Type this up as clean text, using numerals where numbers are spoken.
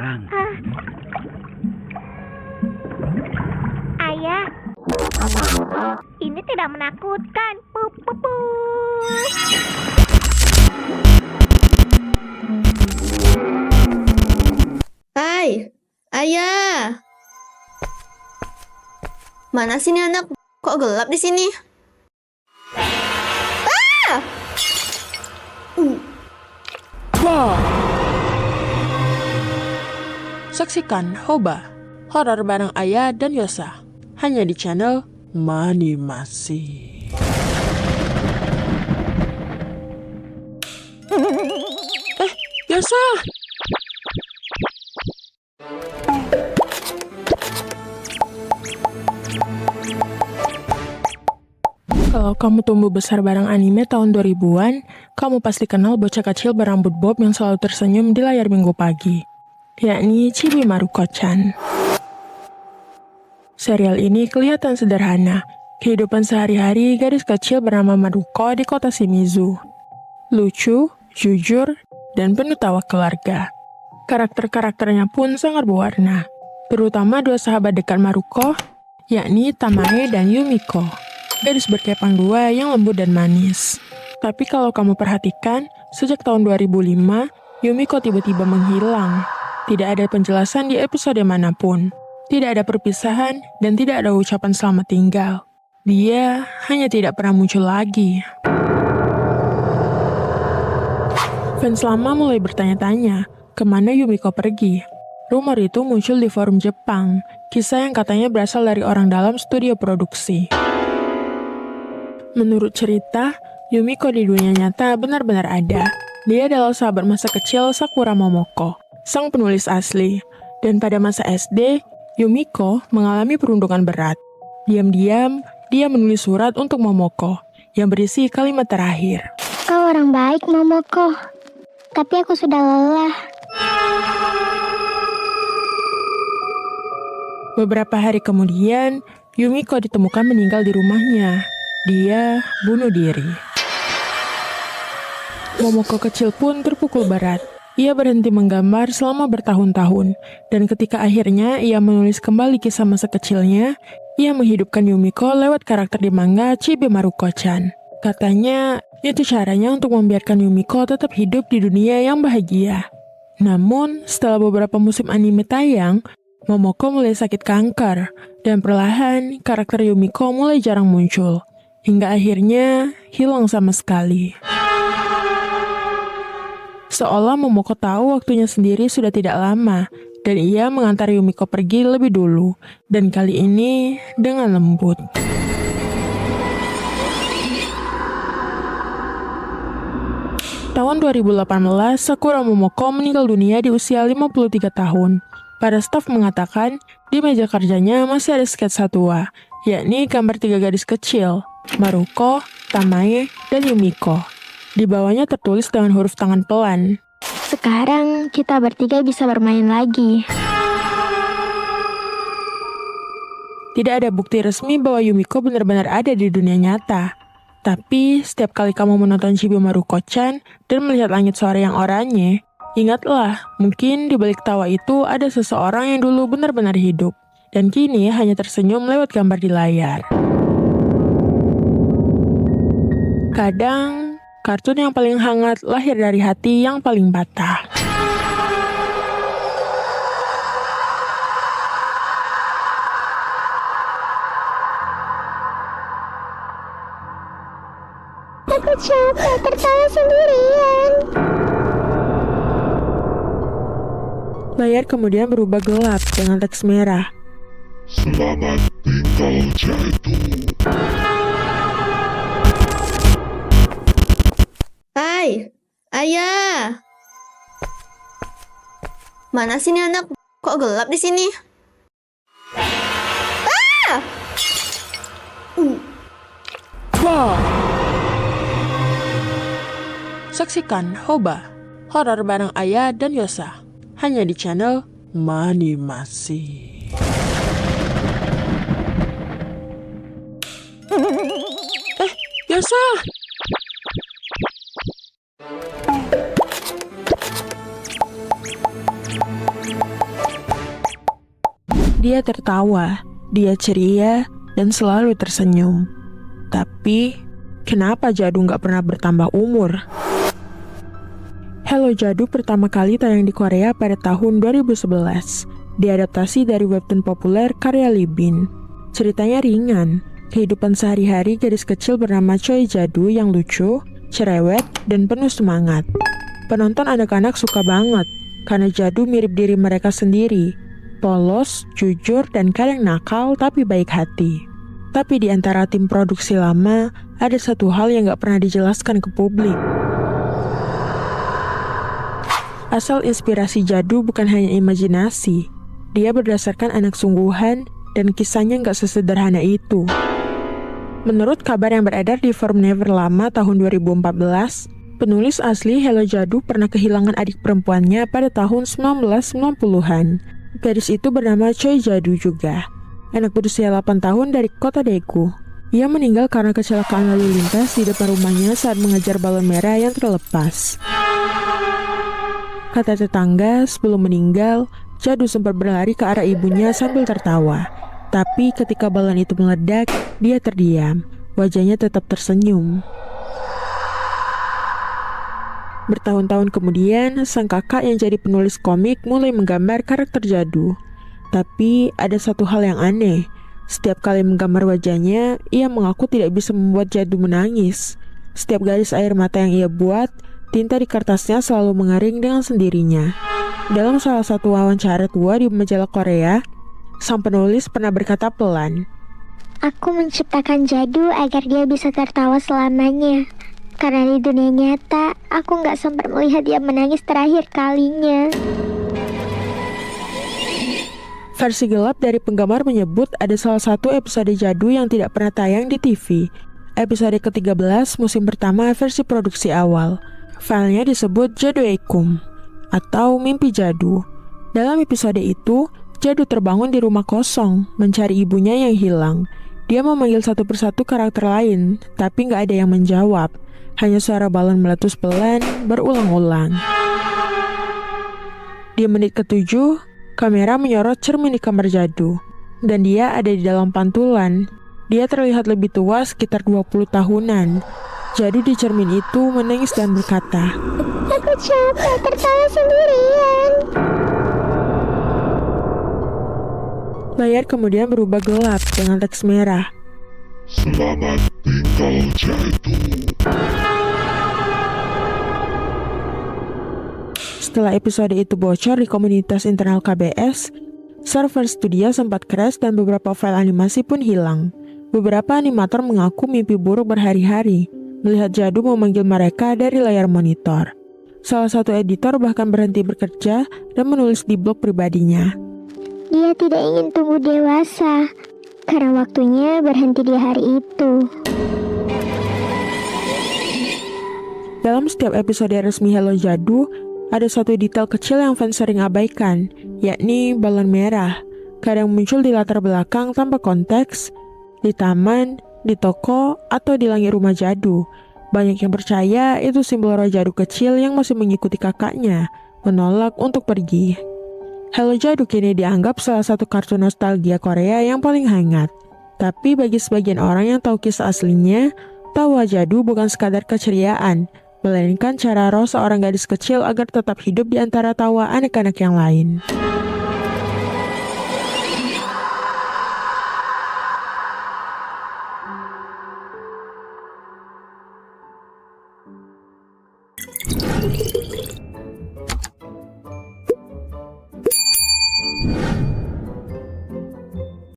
tenang. Ayah, ini tidak menakutkan. Pup, pup, pup. Hai, ayah. Mana sih nih anak? Kok gelap di sini? Ah! Wow. Saksikan Hoba, horor bareng Ayah dan Yosa, hanya di channel Manimasi. Yosa! Kalau kamu tumbuh besar bareng anime tahun 2000-an, kamu pasti kenal bocah kecil berambut bob yang selalu tersenyum di layar Minggu pagi, yakni Chibi Maruko-chan. Serial ini kelihatan sederhana, kehidupan sehari-hari gadis kecil bernama Maruko di kota Shimizu. Lucu, jujur, dan penuh tawa keluarga. Karakter-karakternya pun sangat berwarna, terutama dua sahabat dekat Maruko, yakni Tamae dan Yumiko. Gadis berkepang dua yang lembut dan manis. Tapi kalau kamu perhatikan, sejak tahun 2005, Yumiko tiba-tiba menghilang. Tidak ada penjelasan di episode manapun. Tidak ada perpisahan dan tidak ada ucapan selamat tinggal. Dia hanya tidak pernah muncul lagi. Fans lama mulai bertanya-tanya, kemana Yumiko pergi? Rumor itu muncul di forum Jepang, kisah yang katanya berasal dari orang dalam studio produksi. Menurut cerita, Yumiko di dunia nyata benar-benar ada. Dia adalah sahabat masa kecil Sakura Momoko, sang penulis asli. Dan pada masa SD, Yumiko mengalami perundungan berat. Diam-diam, dia menulis surat untuk Momoko, yang berisi kalimat terakhir. Kau orang baik, Momoko. Tapi aku sudah lelah. Beberapa hari kemudian, Yumiko ditemukan meninggal di rumahnya. Dia bunuh diri. Momoko kecil pun terpukul berat. Ia berhenti menggambar selama bertahun-tahun, dan ketika akhirnya ia menulis kembali kisah masa kecilnya, ia menghidupkan Yumiko lewat karakter di manga Chibi Maruko-chan. Katanya, itu caranya untuk membiarkan Yumiko tetap hidup di dunia yang bahagia. Namun, setelah beberapa musim anime tayang, Momoko mulai sakit kanker, dan perlahan karakter Yumiko mulai jarang muncul. Hingga akhirnya hilang sama sekali. Seolah Momoko tahu waktunya sendiri sudah tidak lama, dan ia mengantar Yumiko pergi lebih dulu, dan kali ini dengan lembut. Tahun 2018, Sakura Momoko meninggal dunia di usia 53 tahun. Para staf mengatakan, di meja kerjanya masih ada sketsa tua, yakni gambar 3 gadis kecil, Maruko, Tamae, dan Yumiko. Di bawahnya tertulis dengan huruf tangan pelan. Sekarang kita bertiga bisa bermain lagi. Tidak ada bukti resmi bahwa Yumiko benar-benar ada di dunia nyata. Tapi, setiap kali kamu menonton Chibi Maruko-chan dan melihat langit sore yang oranye, ingatlah, mungkin di balik tawa itu ada seseorang yang dulu benar-benar hidup, dan kini hanya tersenyum lewat gambar di layar. Kadang, kartun yang paling hangat lahir dari hati yang paling patah. Aku capek tertawa sendirian. Layar kemudian berubah gelap dengan teks merah. Selamat tinggal jatuh. Hai, ayah. Mana sih nih anak? Kok gelap di sini? Ah! Wow! Saksikan Hoba, horor bareng Ayah dan Yosa, hanya di channel Manimasi. Yosa! Dia tertawa, dia ceria, dan selalu tersenyum. Tapi, kenapa Jadu nggak pernah bertambah umur? Hello Jadu pertama kali tayang di Korea pada tahun 2011. Diadaptasi dari webtoon populer karya Lee Bin. Ceritanya ringan, kehidupan sehari-hari gadis kecil bernama Choi Jadu yang lucu, cerewet, dan penuh semangat. Penonton anak-anak suka banget, karena Jadu mirip diri mereka sendiri. Polos, jujur, dan kadang nakal tapi baik hati. Tapi di antara tim produksi lama, ada satu hal yang gak pernah dijelaskan ke publik. Asal inspirasi Jadu bukan hanya imajinasi. Dia berdasarkan anak sungguhan dan kisahnya nggak sesederhana itu. Menurut kabar yang beredar di forum Never Lama tahun 2014, penulis asli Hello Jadu pernah kehilangan adik perempuannya pada tahun 1990-an. Gadis itu bernama Choi Jadu juga. Anak berusia 8 tahun dari kota Daegu. Ia meninggal karena kecelakaan lalu lintas di depan rumahnya saat mengejar balon merah yang terlepas. Kata tetangga, sebelum meninggal, Jadu sempat berlari ke arah ibunya sambil tertawa. Tapi ketika balon itu meledak, dia terdiam. Wajahnya tetap tersenyum. Bertahun-tahun kemudian, sang kakak yang jadi penulis komik mulai menggambar karakter Jadu. Tapi ada satu hal yang aneh. Setiap kali menggambar wajahnya, ia mengaku tidak bisa membuat Jadu menangis. Setiap garis air mata yang ia buat, tinta di kertasnya selalu mengering dengan sendirinya. Dalam salah satu wawancara tua di majalah Korea, sang penulis pernah berkata pelan, Aku menciptakan Jadu agar dia bisa tertawa selamanya. Karena di dunia nyata, aku nggak sempat melihat dia menangis terakhir kalinya. Versi gelap dari penggemar menyebut ada salah satu episode Jadu yang tidak pernah tayang di TV. Episode ke-13 musim pertama versi produksi awal. Filenya disebut Jadu Eikum atau Mimpi Jadu. Dalam episode itu, Jadu terbangun di rumah kosong, mencari ibunya yang hilang. Dia memanggil satu persatu karakter lain, tapi nggak ada yang menjawab. Hanya suara balon meletus pelan, berulang-ulang. Di menit ke-7, kamera menyorot cermin di kamar Jadu. Dan dia ada di dalam pantulan. Dia terlihat lebih tua sekitar 20 tahunan. Jadu di cermin itu menangis dan berkata, Aku capek tertawa sendirian. Layar kemudian berubah gelap dengan teks merah. Selamat tinggal Jadu. Setelah episode itu bocor di komunitas internal KBS, server studio sempat crash dan beberapa file animasi pun hilang. Beberapa animator mengaku mimpi buruk berhari-hari, melihat Jadu memanggil mereka dari layar monitor. Salah satu editor bahkan berhenti bekerja dan menulis di blog pribadinya. Dia tidak ingin tumbuh dewasa, karena waktunya berhenti di hari itu. Dalam setiap episode resmi Hello Jadu, ada satu detail kecil yang fans sering abaikan, yakni balon merah. Kadang muncul di latar belakang tanpa konteks, di taman, di toko, atau di langit rumah Jadu. Banyak yang percaya itu simbol roh Jadu kecil yang masih mengikuti kakaknya, menolak untuk pergi. Hello Jadu kini dianggap salah satu kartun nostalgia Korea yang paling hangat. Tapi bagi sebagian orang yang tahu kisah aslinya, tawa Jadu bukan sekadar keceriaan, melainkan cara roh seorang gadis kecil agar tetap hidup di antara tawa anak-anak yang lain.